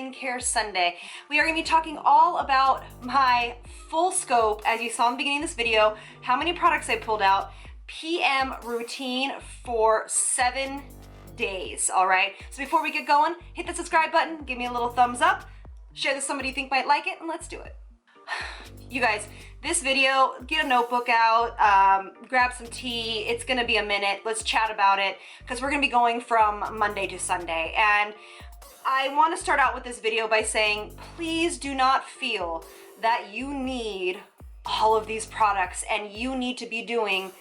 Skincare Sunday. We are going to be talking all about my full scope, as you saw in the beginning of this video, how many products I pulled out, PM routine for 7 days, all right? So before we get going, hit the subscribe button, give me a little thumbs up, share this with somebody you think might like it, and let's do it. You guys, this video, get a notebook out, grab some tea. It's gonna be a minute. Let's chat about it because we're gonna be going from Monday to Sunday. And I wanna start out with this video by saying, please do not feel that you need all of these products and you need to be doing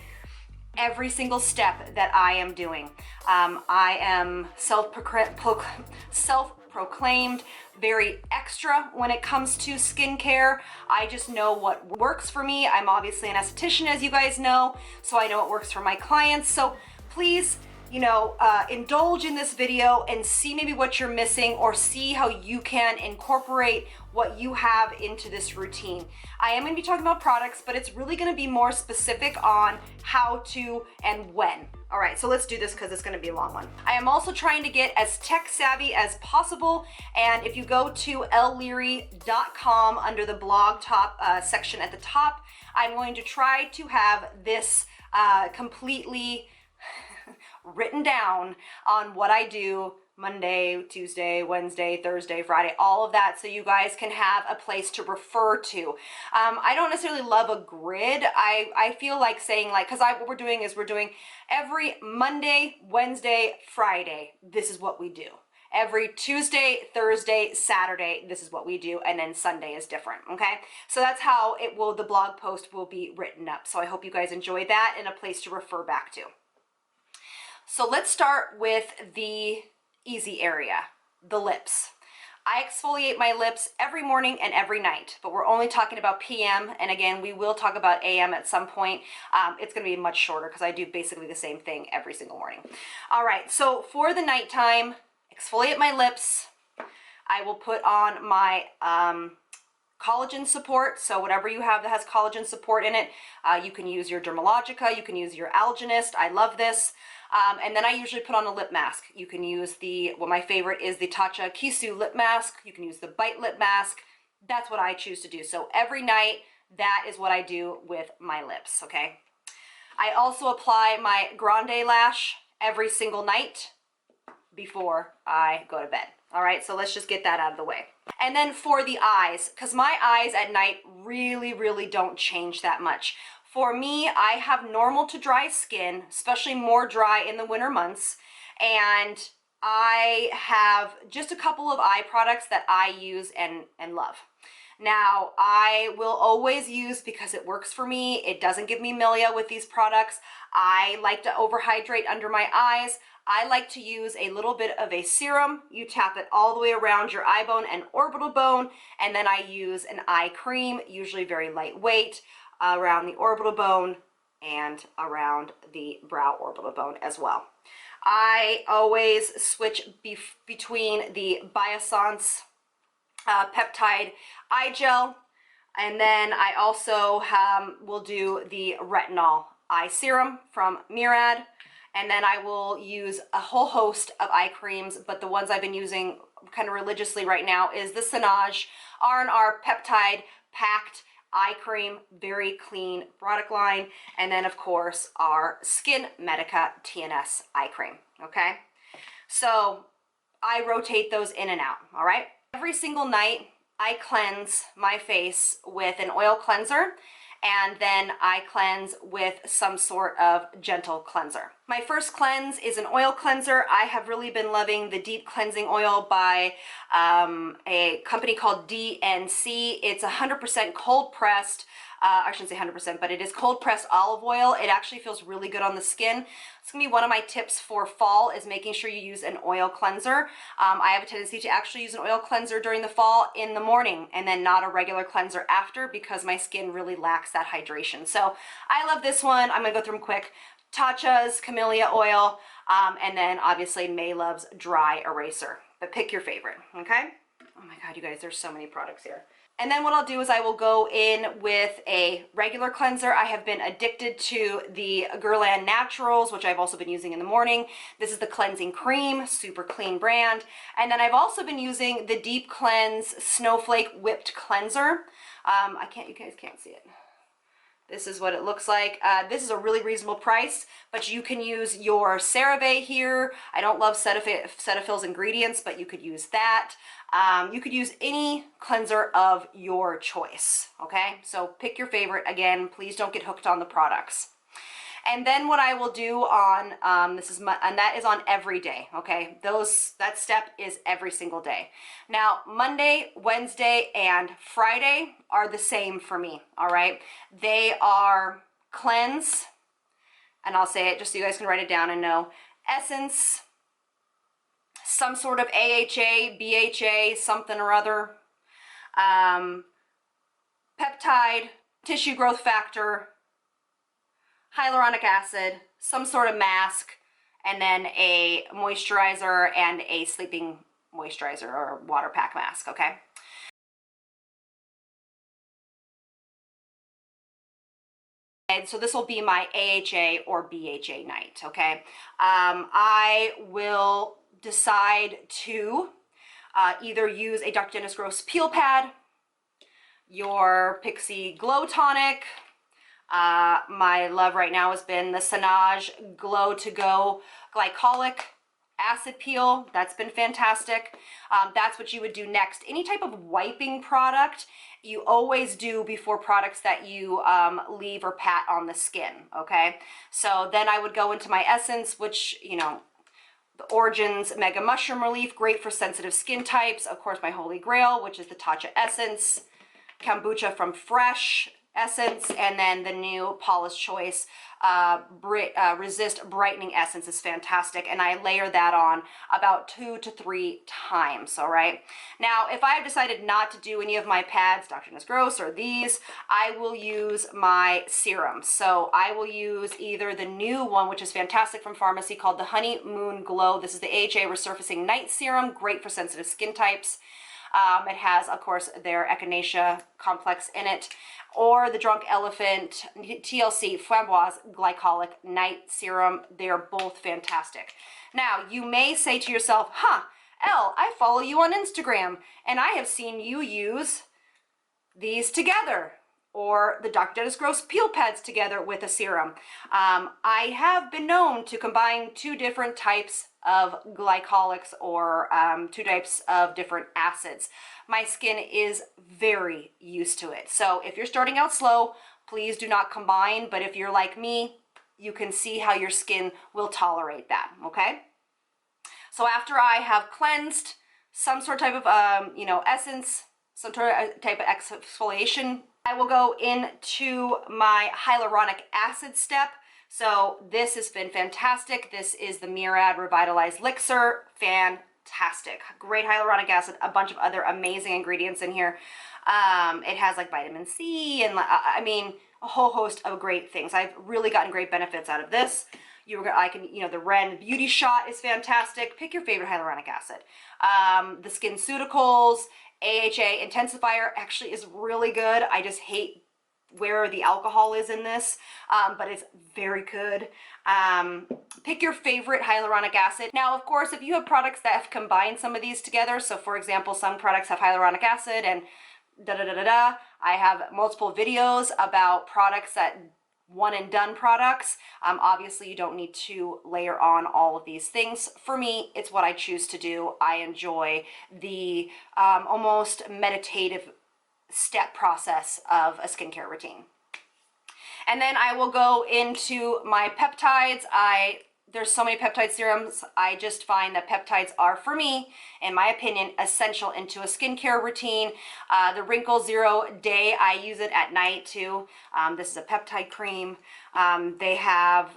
every single step that I am doing. I am self-proclaimed very extra when it comes to skincare. I just know what works for me. I'm obviously an esthetician, as you guys know, so I know what works for my clients. So please, indulge in this video and see maybe what you're missing or see how you can incorporate what you have into this routine. I am going to be talking about products, but it's really going to be more specific on how to and when. All right, so let's do this because it's going to be a long one. I am also trying to get as tech savvy as possible, and if you go to lleary.com under the blog section at the top, I'm going to try to have this completely written down on what I do Monday, Tuesday, Wednesday, Thursday, Friday, all of that, so you guys can have a place to refer to. I don't necessarily love a grid. I feel like saying because what we're doing is we're doing every Monday, Wednesday, Friday, this is what we do. Every Tuesday, Thursday, Saturday, this is what we do, and then Sunday is different, okay? So that's how the blog post will be written up. So I hope you guys enjoy that and a place to refer back to. So let's start with the easy area, the lips. I exfoliate my lips every morning and every night, but we're only talking about PM, and again, we will talk about AM at some point. It's gonna be much shorter because I do basically the same thing every single morning. All right, so for the nighttime, exfoliate my lips. I will put on my collagen support, so whatever you have that has collagen support in it, you can use your Dermatologica, you can use your Alginist, I love this. And then I usually put on a lip mask. You can use my favorite is the Tatcha Kisu lip mask. You can use the Bite lip mask. That's what I choose to do. So every night, that is what I do with my lips, okay? I also apply my Grande Lash every single night before I go to bed. All right, so let's just get that out of the way. And then for the eyes, because my eyes at night really, really don't change that much. For me, I have normal to dry skin, especially more dry in the winter months, and I have just a couple of eye products that I use and love. Now, I will always use, because it works for me, it doesn't give me milia with these products. I like to overhydrate under my eyes. I like to use a little bit of a serum. You tap it all the way around your eye bone and orbital bone, and then I use an eye cream, usually very lightweight, around the orbital bone and around the brow orbital bone as well. I always switch between the Biossance Peptide eye gel, and then I also will do the Retinol eye serum from Murad, and then I will use a whole host of eye creams, but the ones I've been using kind of religiously right now is the Sanage R&R Peptide Packed eye cream, very clean product line, and then of course our Skin Medica TNS eye cream, okay? So I rotate those in and out, all right? Every single night I cleanse my face with an oil cleanser, and then I cleanse with some sort of gentle cleanser. My first cleanse is an oil cleanser. I have really been loving the Deep Cleansing Oil by a company called DNC. It's 100% cold pressed. I shouldn't say 100%, but it is cold pressed olive oil. It actually feels really good on the skin. It's gonna be one of my tips for fall, is making sure you use an oil cleanser. I have a tendency to actually use an oil cleanser during the fall in the morning and then not a regular cleanser after, because my skin really lacks that hydration. So I love this one. I'm gonna go through them quick. Tatcha's Camellia Oil, and then obviously May Love's Dry Eraser. But pick your favorite, okay? Oh my God, you guys, there's so many products here. And then what I'll do is I will go in with a regular cleanser. I have been addicted to the Guerlain Naturals, which I've also been using in the morning. This is the cleansing cream, super clean brand. And then I've also been using the Deep Cleanse Snowflake Whipped Cleanser. You guys can't see it. This is what it looks like. This is a really reasonable price, but you can use your CeraVe here. I don't love Cetaphil's ingredients, but you could use that. You could use any cleanser of your choice, okay? So pick your favorite. Again, please don't get hooked on the products. And then what I will do on, and that is on every day, okay? That step is every single day. Now, Monday, Wednesday, and Friday are the same for me, all right? They are cleanse, and I'll say it just so you guys can write it down and know. Essence, some sort of AHA, BHA, something or other. Peptide, tissue growth factor, hyaluronic acid, some sort of mask, and then a moisturizer and a sleeping moisturizer or water pack mask, okay? And so this will be my AHA or BHA night, okay? I will decide to either use a Dr. Dennis Gross peel pad, your Pixie Glow Tonic. My love right now has been the Sanage Glow to Go Glycolic Acid Peel. That's been fantastic. That's what you would do next. Any type of wiping product you always do before products that you leave or pat on the skin, okay? So then I would go into my Essence, which, you know, the Origins Mega Mushroom Relief, great for sensitive skin types. Of course, my Holy Grail, which is the Tatcha Essence, Kombucha from Fresh Essence, and then the new Paula's Choice Resist Brightening Essence is fantastic, and I layer that on about 2 to 3 times, all right? Now, if I have decided not to do any of my pads, Dr. Dennis Gross or these, I will use my serums. So I will use either the new one, which is fantastic from Pharmacy, called the Honey Moon Glow. This is the AHA Resurfacing Night Serum, great for sensitive skin types. It has, of course, their Echinacea complex in it, or the Drunk Elephant TLC Framboise Glycolic Night Serum. They're both fantastic. Now, you may say to yourself, huh, Elle, I follow you on Instagram, and I have seen you use these together, or the Dr. Dennis Gross peel pads together with a serum. I have been known to combine 2 different types of glycolics or 2 types of different acids. My skin is very used to it. So if you're starting out slow, please do not combine. But if you're like me, you can see how your skin will tolerate that, okay? So after I have cleansed some sort of type of, essence, some sort of type of exfoliation, I will go into my hyaluronic acid step. So this has been fantastic. This is the Murad Revitalized Elixir. Fantastic. Great hyaluronic acid, a bunch of other amazing ingredients in here. It has like vitamin C and I mean, a whole host of great things. I've really gotten great benefits out of this. The Ren Beauty Shot is fantastic. Pick your favorite hyaluronic acid. The SkinCeuticals, AHA Intensifier actually is really good. I just hate where the alcohol is in this, but it's very good. Pick your favorite hyaluronic acid. Now, of course, if you have products that have combined some of these together, so for example, some products have hyaluronic acid and I have multiple videos about products that one and done products. Obviously, you don't need to layer on all of these things. For me, it's what I choose to do. I enjoy the almost meditative step process of a skincare routine. And then I will go into my peptides. There's so many peptide serums. I just find that peptides are, for me, in my opinion, essential into a skincare routine. The Wrinkle Zero Day, I use it at night too. This is a peptide cream. They have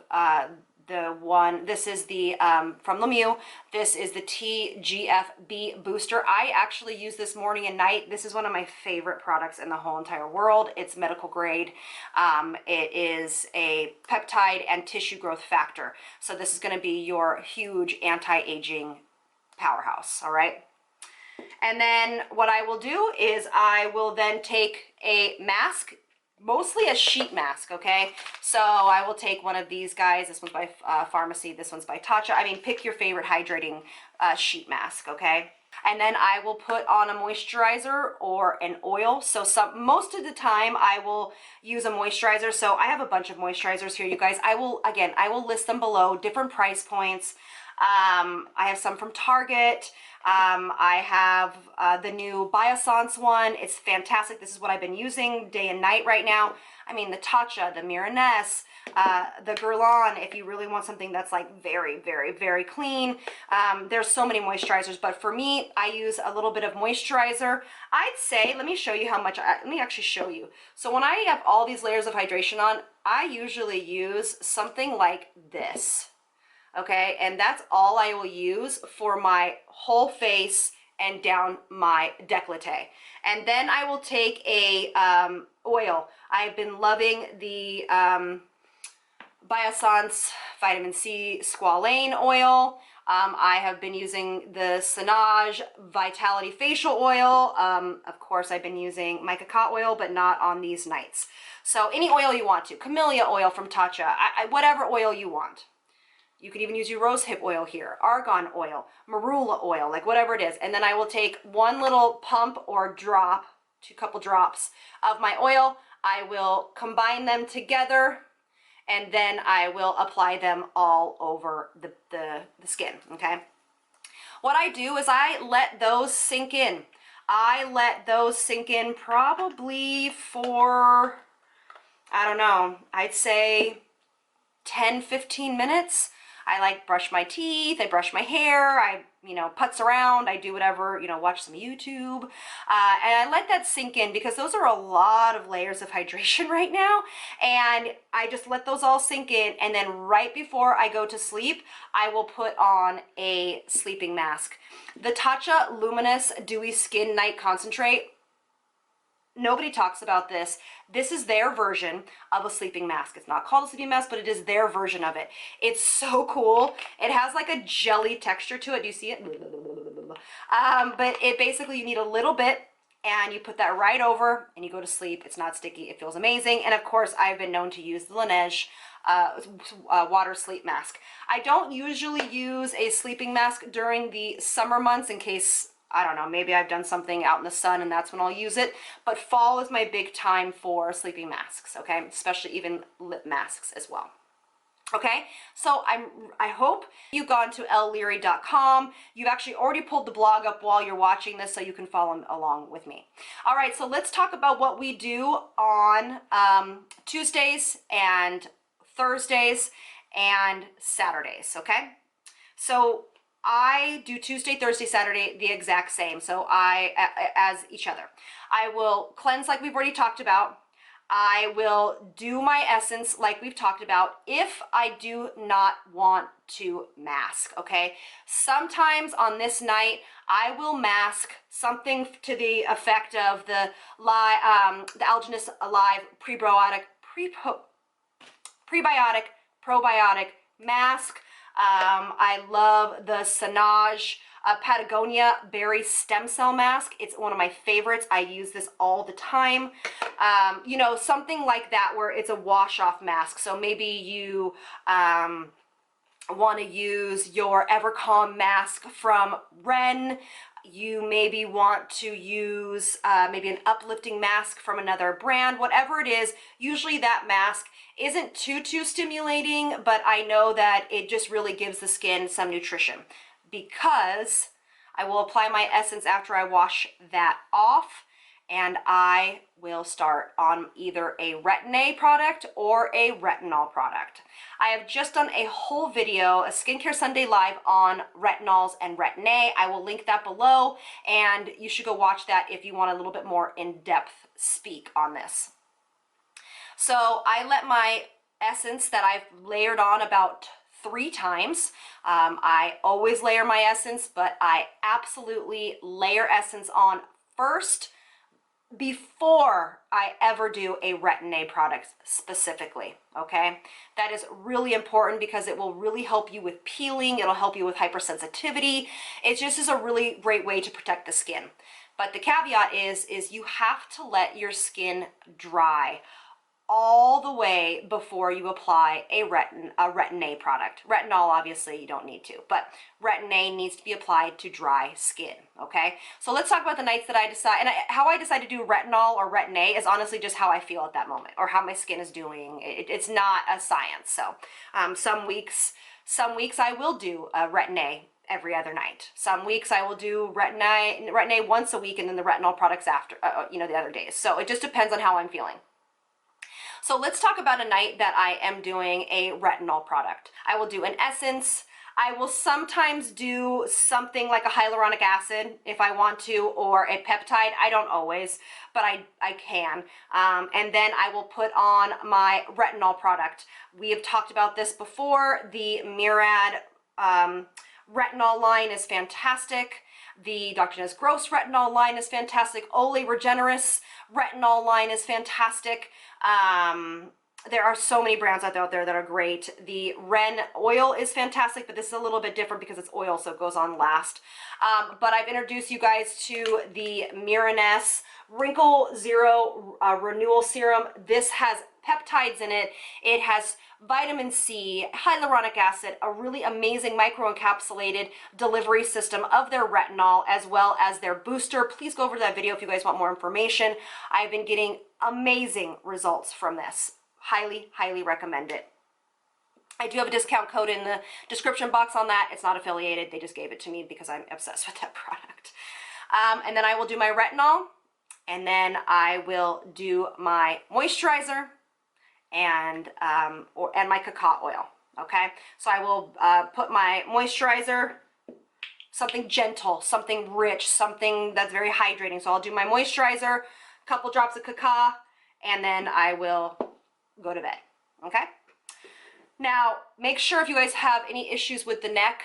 this is the, from Lemieux, this is the TGFB Booster. I actually use this morning and night. This is one of my favorite products in the whole entire world. It's medical grade. It is a peptide and tissue growth factor. So this is gonna be your huge anti-aging powerhouse, all right? And then what I will do is I will then take a mask, mostly a sheet mask, okay? So I will take one of these guys. This one's by Pharmacy. This one's by Tatcha. I mean, pick your favorite hydrating sheet mask, okay? And then I will put on a moisturizer or an oil. So most of the time I will use a moisturizer. So I have a bunch of moisturizers here, you guys. I will list them below, different price points. I have some from Target. I have the new Biossance one. It's fantastic. This is what I've been using day and night right now. I mean, the Tatcha, the Miraness, the Guerlain, if you really want something that's like very, very, very clean. There's so many moisturizers, but for me, I use a little bit of moisturizer. I'd say, let me show you how much, let me actually show you. So when I have all these layers of hydration on, I usually use something like this. Okay, and that's all I will use for my whole face and down my décolleté. And then I will take a oil. I've been loving the Biossance Vitamin C Squalane oil. I have been using the Sanage Vitality Facial Oil. Of course, I've been using mica oil, but not on these nights. So any oil you want to. Camellia oil from Tatcha, whatever oil you want. You could even use your rosehip oil here, argan oil, marula oil, like whatever it is. And then I will take one little pump or drop, two couple drops of my oil. I will combine them together, and then I will apply them all over the skin, okay? What I do is I let those sink in. I let those sink in probably for, I don't know, I'd say 10-15 minutes. I like brush my teeth, I brush my hair, I, putz around, I do whatever, watch some YouTube. And I let that sink in because those are a lot of layers of hydration right now. And I just let those all sink in. And then right before I go to sleep, I will put on a sleeping mask. The Tatcha Luminous Dewy Skin Night Concentrate. Nobody talks about this. This is their version of a sleeping mask. It's not called a sleeping mask, but it is their version of it. It's so cool. It has like a jelly texture to it. Do you see it? But it basically, you need a little bit and you put that right over and you go to sleep. It's not sticky. It feels amazing. And of course, I've been known to use the Laneige water sleep mask. I don't usually use a sleeping mask during the summer months in case, I don't know, maybe I've done something out in the sun and that's when I'll use it. But fall is my big time for sleeping masks, okay? Especially even lip masks as well. Okay, so I hope you've gone to elleary.com. You've actually already pulled the blog up while you're watching this so you can follow along with me. All right, so let's talk about what we do on Tuesdays and Thursdays and Saturdays, okay? So I do Tuesday, Thursday, Saturday the exact same, so as each other. I will cleanse like we've already talked about. I will do my essence like we've talked about if I do not want to mask, okay? Sometimes on this night, I will mask something to the effect of the Algenist Alive prebiotic, probiotic mask. I love the Sanage Patagonia Berry Stem Cell Mask. It's one of my favorites. I use this all the time. You know, something like that where it's a wash-off mask. So maybe you want to use your Evercalm mask from Ren. You maybe want to use maybe an uplifting mask from another brand. Whatever it is, usually that mask isn't too stimulating, but I know that it just really gives the skin some nutrition, because I will apply my essence after I wash that off, and I will start on either a Retin A product or a retinol product. I have just done a whole video, a Skincare Sunday Live on retinols and Retin A. I will link that below, and you should go watch that if you want a little bit more in-depth speak on this. So I let my essence that I've layered on about 3 times. I always layer my essence, but I absolutely layer essence on first, before I ever do a Retin A product specifically, okay? That is really important because it will really help you with peeling, it'll help you with hypersensitivity. It just is a really great way to protect the skin. But the caveat is you have to let your skin dry all the way before you apply a Retin A product. Retinol, obviously, you don't need to, but Retin A needs to be applied to dry skin, okay? So let's talk about the nights that I decide, and how I decide to do retinol or Retin A is honestly just how I feel at that moment or how my skin is doing. It's not a science. So some weeks I will do Retin A every other night. Some weeks I will do Retin A once a week and then the retinol products after, the other days. So it just depends on how I'm feeling. So let's talk about a night that I am doing a retinol product. I will do an essence. I will sometimes do something like a hyaluronic acid if I want to, or a peptide. I don't always, but I can. And then I will put on my retinol product. We have talked about this before. The Murad retinol line is fantastic. The Dr. Nez Gross retinol line is fantastic. Ole Regeneris retinol line is fantastic. There are so many brands out there that are great. The Ren oil is fantastic, but this is a little bit different because it's oil, so it goes on last. But I've introduced you guys to the Miraness Wrinkle Zero Renewal Serum. This has peptides in it. It has vitamin C, hyaluronic acid, a really amazing microencapsulated delivery system of their retinol as well as their booster. Please go over to that video if you guys want more information. I've been getting amazing results from this. Highly, highly recommend it. I do have a discount code in the description box on that. It's not affiliated. They just gave it to me because I'm obsessed with that product. And then I will do my retinol, and then I will do my moisturizer, and my cacao oil, okay? So I will put my moisturizer, something gentle, something rich, something that's very hydrating. So I'll do my moisturizer, a couple drops of cacao, and then I will go to bed, okay? Now, make sure if you guys have any issues with the neck,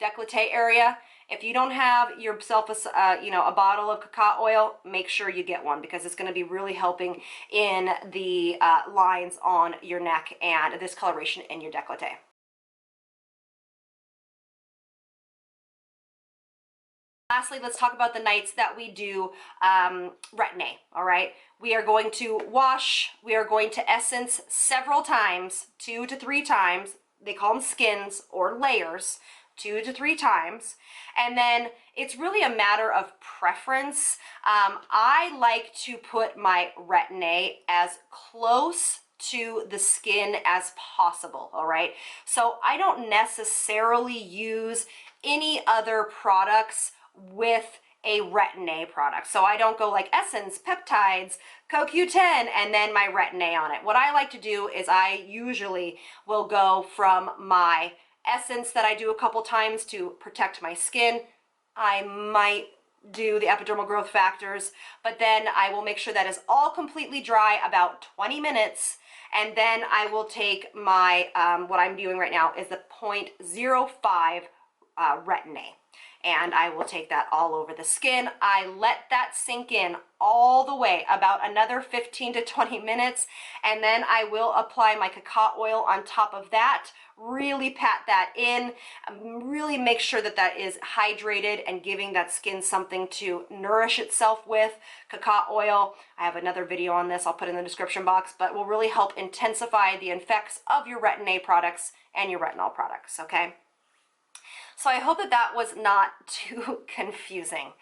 décolleté area, if you don't have yourself a bottle of cacao oil, make sure you get one because it's going to be really helping in the lines on your neck and discoloration in your décolleté. Lastly, let's talk about the nights that we do Retin A, all right? We are going to wash, we are going to essence several times, 2 to 3 times. They call them skins or layers. 2 to 3 times, and then it's really a matter of preference. I like to put my Retin A as close to the skin as possible, all right? So I don't necessarily use any other products with a Retin A product. So I don't go like Essence, Peptides, CoQ10, and then my Retin A on it. What I like to do is I usually will go from my essence that I do a couple times to protect my skin. I might do the epidermal growth factors, but then I will make sure that is all completely dry, about 20 minutes, and then I will take my, what I'm doing right now is the 0.05 Retin A. And I will take that all over the skin. I let that sink in all the way, about another 15 to 20 minutes, and then I will apply my cacao oil on top of that, really pat that in, really make sure that that is hydrated and giving that skin something to nourish itself with. Cacao oil, I have another video on this, I'll put in the description box, but will really help intensify the effects of your Retin A products and your retinol products, okay? So I hope that that was not too confusing,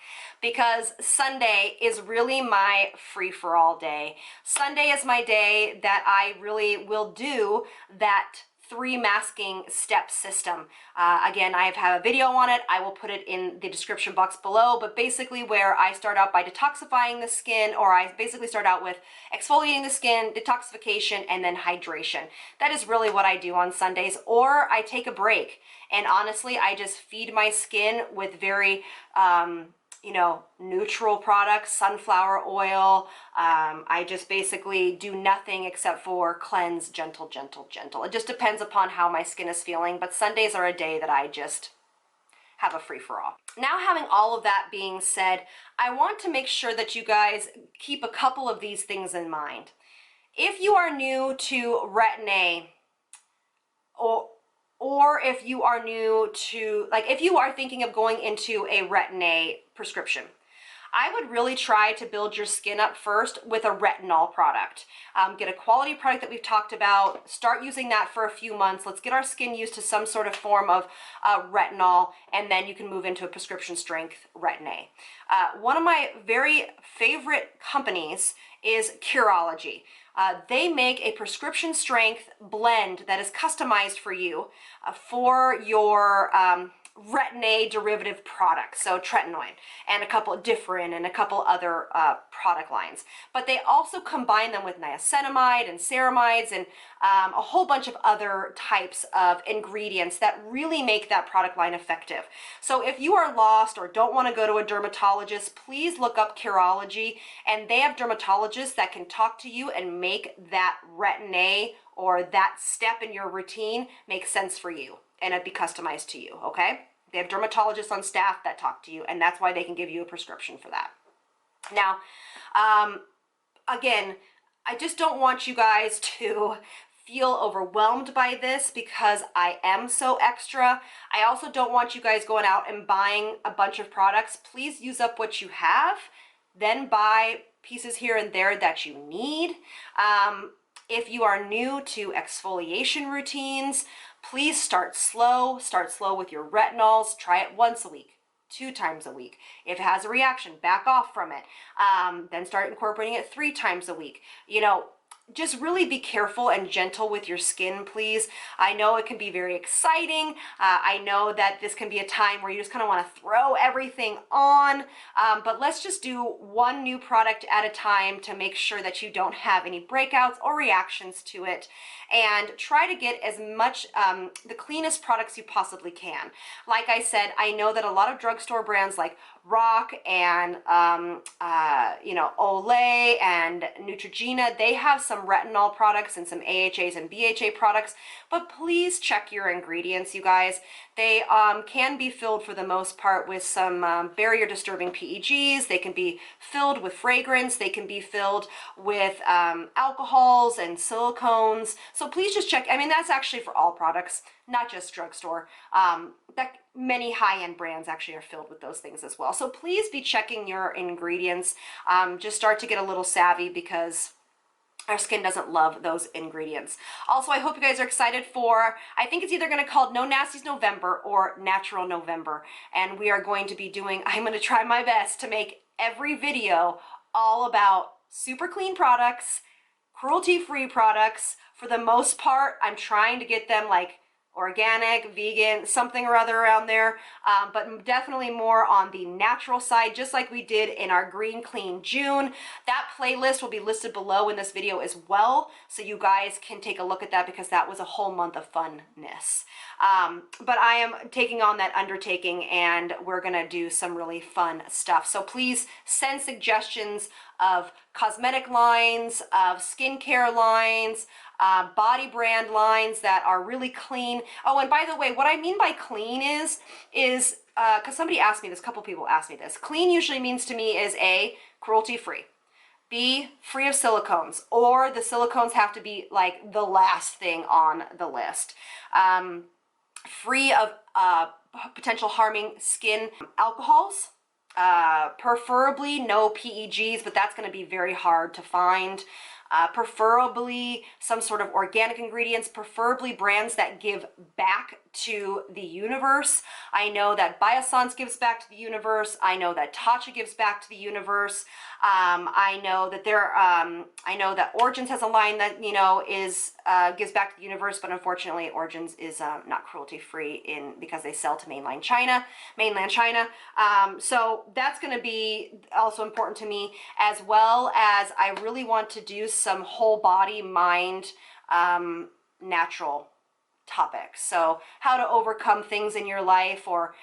because Sunday is really my free-for-all day. Sunday is my day that I really will do that 3 masking step system. Again, I have a video on it. I will put it in the description box below, but basically where I start out by detoxifying the skin, or I basically start out with exfoliating the skin, detoxification, and then hydration. That is really what I do on Sundays, or I take a break. And honestly, I just feed my skin with very, neutral products, sunflower oil. I just basically do nothing except for cleanse, gentle, gentle, gentle. It just depends upon how my skin is feeling, but Sundays are a day that I just have a free-for-all. Now, having all of that being said, I want to make sure that you guys keep a couple of these things in mind. If you are new to Retin A, or if you are new to, like, if you are thinking of going into a Retin A prescription, I would really try to build your skin up first with a retinol product. Get a quality product that we've talked about, start using that for a few months. Let's get our skin used to some sort of form of retinol, and then you can move into a prescription strength Retin A. One of my very favorite companies is Curology. They make a prescription strength blend that is customized for you for your Retin A derivative products, so tretinoin and a couple different and a couple other product lines. But they also combine them with niacinamide and ceramides and a whole bunch of other types of ingredients that really make that product line effective. So if you are lost or don't want to go to a dermatologist, please look up Curology, and they have dermatologists that can talk to you and make that Retin A or that step in your routine make sense for you, and it'd be customized to you, okay? They have dermatologists on staff that talk to you, and that's why they can give you a prescription for that. Now, again, I just don't want you guys to feel overwhelmed by this because I am so extra. I also don't want you guys going out and buying a bunch of products. Please use up what you have, then buy pieces here and there that you need. If you are new to exfoliation routines, please start slow. Start slow with your retinols. Try it once a week, 2 times a week. If it has a reaction, back off from it. Then start incorporating it 3 times a week. You know, just really be careful and gentle with your skin, please. I know it can be very exciting. I know that this can be a time where you just kind of want to throw everything on, but let's just do one new product at a time to make sure that you don't have any breakouts or reactions to it, and try to get as much, the cleanest products you possibly can. Like I said, I know that a lot of drugstore brands like Rock and you know, Olay and Neutrogena, they have some retinol products and some AHAs and BHA products, but please check your ingredients, you guys. They can be filled for the most part with some barrier disturbing PEGs. They can be filled with fragrance. They can be filled with alcohols and silicones. So please just check. I mean, that's actually for all products, not just drugstore. That many high-end brands actually are filled with those things as well. So please be checking your ingredients. Just start to get a little savvy because our skin doesn't love those ingredients. Also, I hope you guys are excited for, I think it's either going to call No Nasties November or Natural November. And we are going to be doing, I'm going to try my best to make every video all about super clean products, cruelty-free products. For the most part, I'm trying to get them like organic, vegan, something or other around there, but definitely more on the natural side, just like we did in our Green Clean June. That playlist will be listed below in this video as well, so you guys can take a look at that because that was a whole month of funness. But I am taking on that undertaking, and we're gonna do some really fun stuff. So please send suggestions of cosmetic lines, of skincare lines, body brand lines that are really clean. Oh, and by the way, what I mean by clean is because somebody asked me this, a couple people asked me this. Clean usually means to me is A, cruelty-free, B, free of silicones, or the silicones have to be like the last thing on the list. Free of potential harming skin alcohols, preferably no PEGs, but that's going to be very hard to find. Preferably some sort of organic ingredients, preferably brands that give back to the universe. I know that Biossance gives back to the universe. I know that Tatcha gives back to the universe. I know that I know that Origins has a line that, you know, is gives back to the universe, but unfortunately Origins is not cruelty free because they sell to mainland China. So that's going to be also important to me, as well as I really want to do some whole body, mind, natural topics. So how to overcome things in your life, or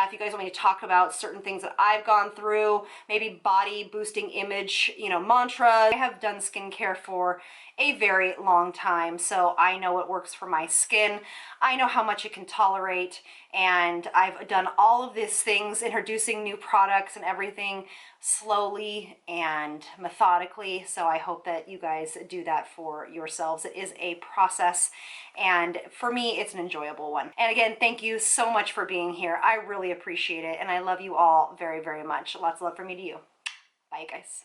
if you guys want me to talk about certain things that I've gone through, maybe body boosting image, you know, mantras. I have done skincare for a very long time, so I know what works for my skin. I know how much it can tolerate, and I've done all of these things, introducing new products and everything slowly and methodically. So I hope that you guys do that for yourselves. It is a process, and for me, it's an enjoyable one. And again, thank you so much for being here. I really appreciate it, and I love you all very, very much. Lots of love from me to you. Bye, guys.